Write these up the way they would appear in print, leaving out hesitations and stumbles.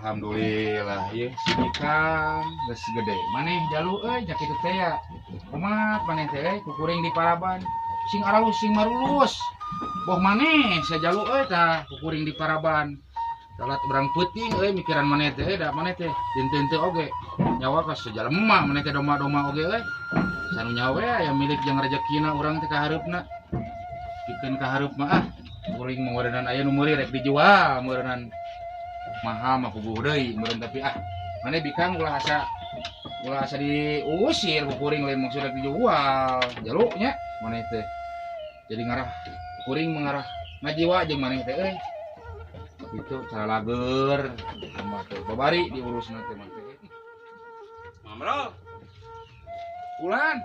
Alhamdulillah ya sidikan geus gede maneh jalu nya kitu teh ya kumat maneh teh kukuring di Paraban sing aralus sing marulus boh maneh sajalu tah kukuring di Paraban dalat berang peuting mikiran maneh teh da maneh teh dinten teh oge nyawa ka sajalema maneh teh doma-doma oge sanu nyawa ya milik jeung rezekina urang teh ka hareupna pikeun ka hareup mah kuring meureunana aya nu meuli rek dijual meureunana mahal mah puguh deui meureun tapi maneh bikang ulah asa diusir kuring lain maksudna dijual jaluk nya maneh teh jadi ngarah kuring mengarah ngajiwa jeung maneh teh itu cara lager mah teh babari diurusna teh mah teh Mamrol ulan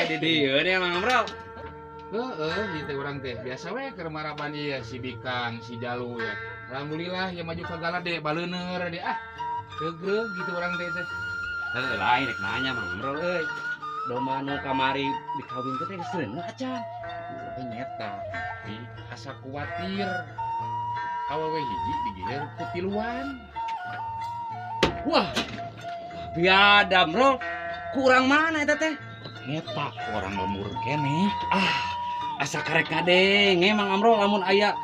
di dieu nih Mamrol ieu teh urang teh biasa we keur maraban ieu si Bikang si Jalu ya alhamdulillah ya maju ka galade baleuneur deh gegreg gitu urang teh lain rek nanya Mamrol euy domba nu kamari dikawin teh geus reuneuh acan nyeta tapi asa kuatir awewe hiji digilir ku tiluan wah biada Bro kurang mana eta teh nyeta orang lemur keneh asa karek kadeng emang Amrol lamun aya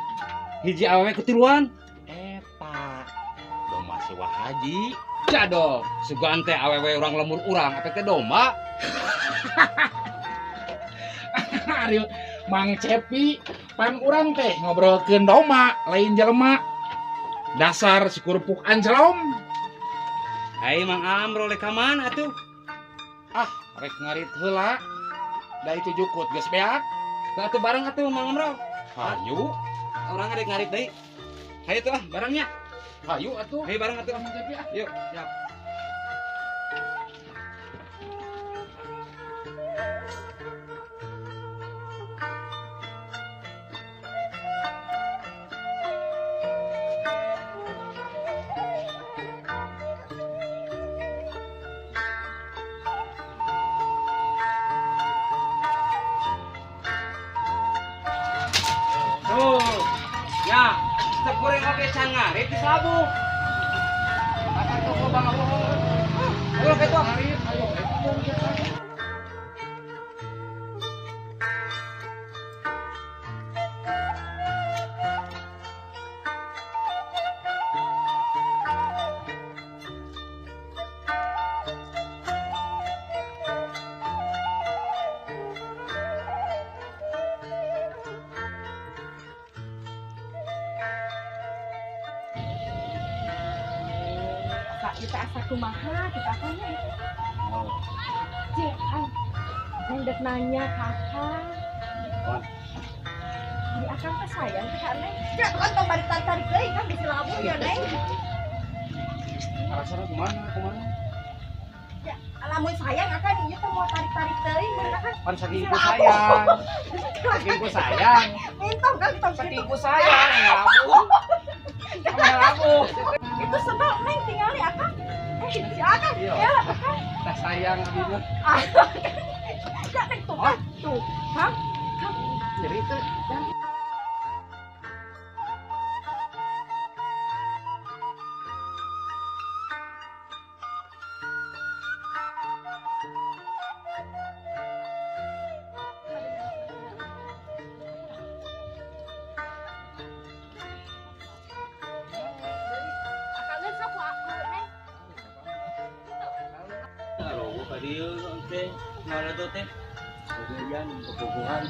hiji awewe ketiluan eta domba sewa haji jadol sugaan teh awewe urang lemur urang apa teh domba Ariel Mang Cepi pan urang teh ngobrolkeun domba lain jelema dasar si kurupuk ancelom hai Mang Amrol ka mana atuh rek ngarit heula da itu jukut geus beak atuh bareng atuh Mang Amrol hayu urang rek ngarit deui hayu tuh barangnya hayu atuh hayu bareng atuh Mang Cepi yuk siap ya, sekurang oke cangarit di sabuk. Apa toko Bang Abu? Ayo ke tuh. Ayo. Kita asa kumaha kita tanya cik hendak nanya kakak di akang teh sayang ke Neng ya kan tong tarik deui kan bisa labu ya Neng rasana kumaha ya lamun sayang akan ieu teh mau tarik deui mun akan pan saking ku sayang entong kan tong saking ku sayang labu itu sebab Neng tingali akang si akang ya lah akang tah sayang abi mah ya Neng tuh hah cerita Dieu teh ngala tuh teh kemudian kebubuhan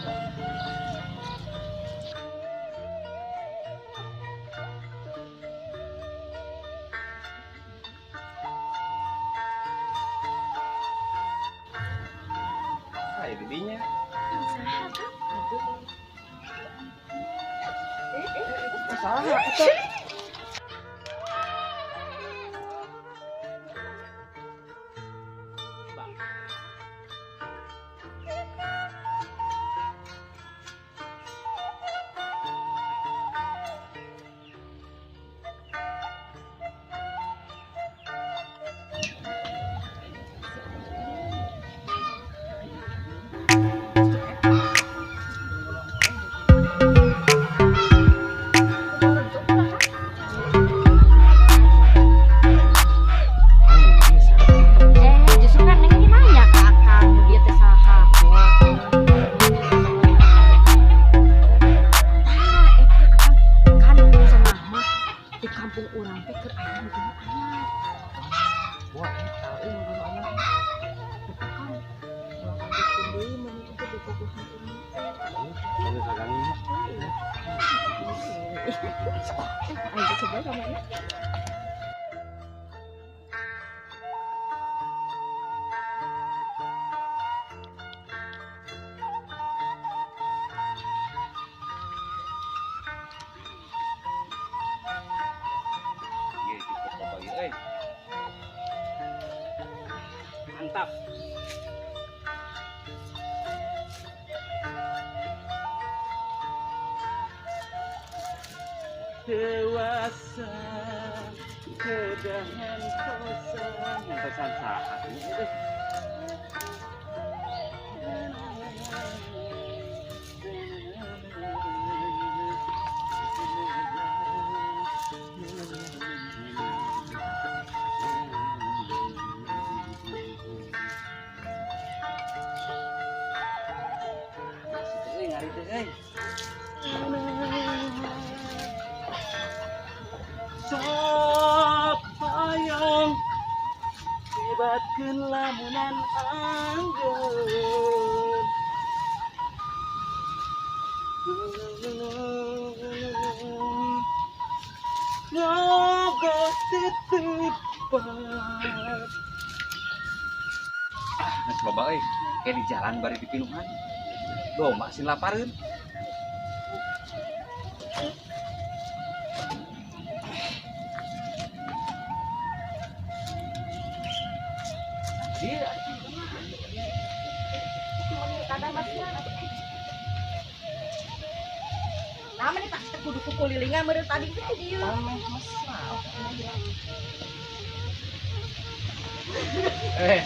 ay bibinya saha itu Ay, sebel sama ini. Mantap. Dewasa kedahan kosan yang kosan saat ini sok hayang hebatkeun lamunan anggeun nyogok titipan geus loba euy kayak di jalan bari di pinuhan domba sin lapareun. Iya, Kadang masih nama nih tak kudu kulilingan meureun tadi teh di dieu.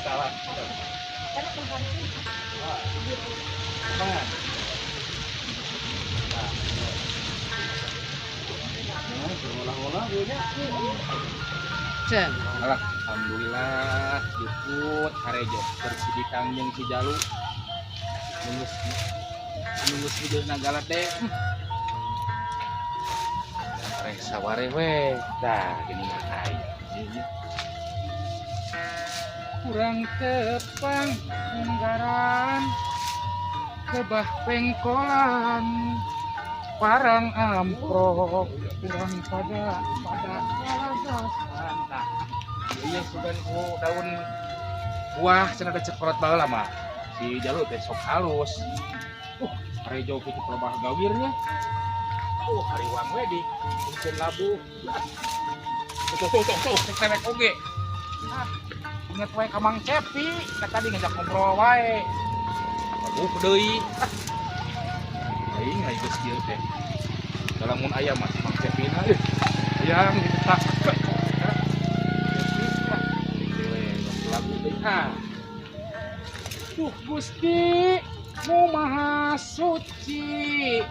Salah. Karena kemarin Bang. Berolah-olah gue Cen. Alhamdulillah juput harejo bersih kangjeng si Jalu. Nunggus video nagala teh. Rek saware we. Dah gini mah ai. Kurang tepang nggaran kebah pengkolan parang amprok kurang pada alasan nah iya sudah daun buah cenah cekrot baheula mah si Jalu teh sok halus hari jauh kitu pelobah gawirnya hariwang we di bikin labu tuh cewek oge inget wae ka Mang Cepi tadi ngajak ngobrol wae deui aing geus kieu teh lamun aya mah Mang Cepi na hayang gitu tak lagu deui Duh Gusti mu maha suci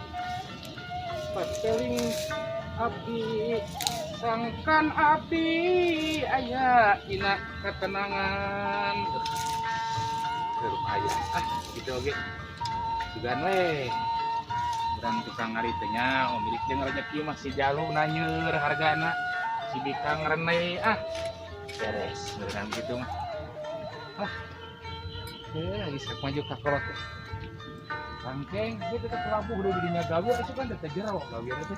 pateling abdi sangkan abdi aya dina ketenangan lumayan gitu oge sugan we urang tukang ngaritenya milik jeung rezeki mah si Jalu nanyeur hargana si Bikang Rene beres berenang gitu mah lagi sak maju ka kolot sangkeng dia tetep labuh udah didinya gawir itu kan tetep jero gawir itu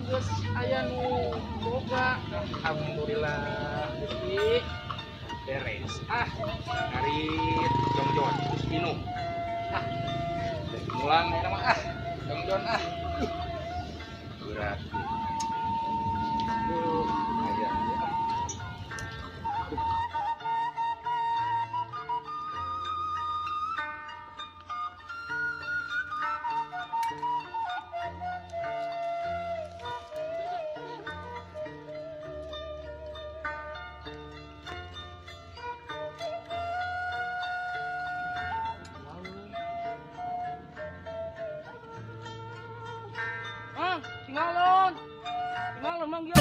geus aya nu boga alhamdulillah Gusti beres ngarit jongjon terus minum mulang eta mah jongjon berat aya Malon. Malon manggil.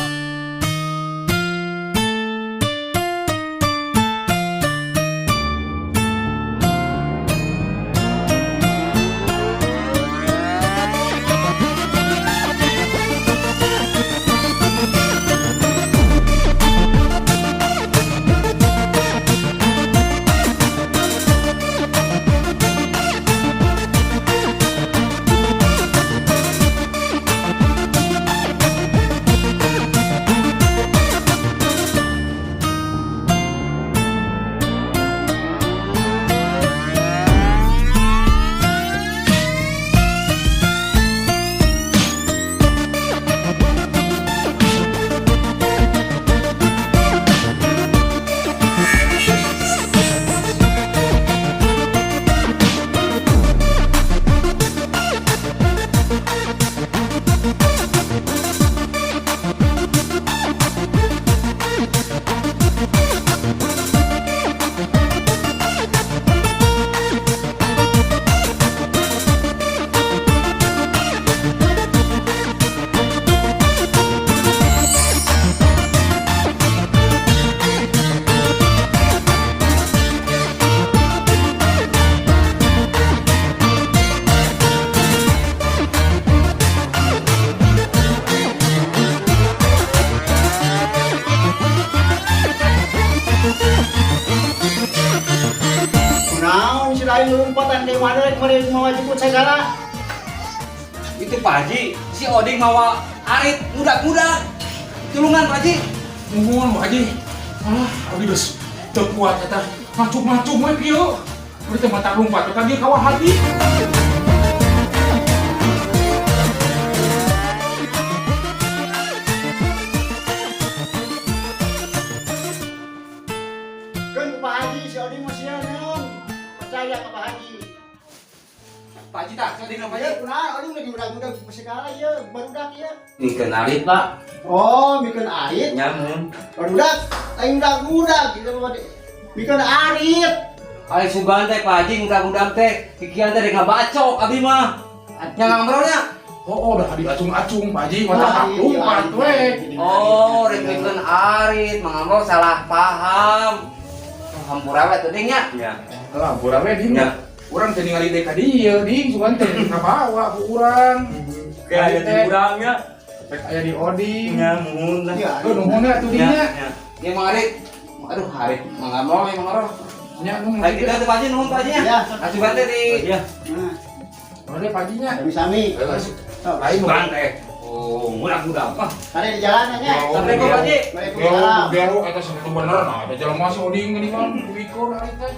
Naon si lain ngumpatan di mana kemarin mau jemput segala. Itu Pak Haji, si Oding mawa arit muda-muda. Tulungan Pak Haji. Nuhun Pak Haji. Ah, abdi geus teu kuat eta. Macuk-macuk we kieu. Bari teh mata lompat ka dieu kawah hati. Kan ke Pak Haji si Oding masih naon. Percaya ke Pak Haji. Pak Haji tak sedih Pak Haji. Ya kunaon Oding lagi udah segala ieu barudak ieu. Ini arit Pak. Oh, bikin arit. Nyamun. Barudak, lain budak gitu mah. Bikin arit. Paling sugan teh Pak Haji mudah-mudahan teh kikian teh rek ngabacok abi mah. Nya ngambrolnya. Oh, udah diacung-acung Pak Haji, mata Wah, lompat iya, we. iya. Oh, rek bikin arit, mengambrol salah paham. Hampura we teh nya. Iya. Lah, urang we ding. Ya. Urang teh ningali deui ka dieu, ding sugan teh kabawa ku urang. Kayak di urangnya. Pek aya di oding. Nyamun. Iya, Nuhun ya tuh dinya. Ya Mang Arit. Aduh, Arit mengambrol ya mengambrol. Nya nu Baik kita tuh Pak Haji nuhun Pak Haji ya. Ya. Kasih bantu di. Iya. Nah, Ode paginya. sami-sami. Lain nu Bantai. Oh, mudah-mudahan. Wah, Tadi di jalan aja. Assalamualaikum Pak Haji. Waalaikumsalam. Gero eta segitu bener nah, ada jelema si oding geuning mah, wiko ari teh.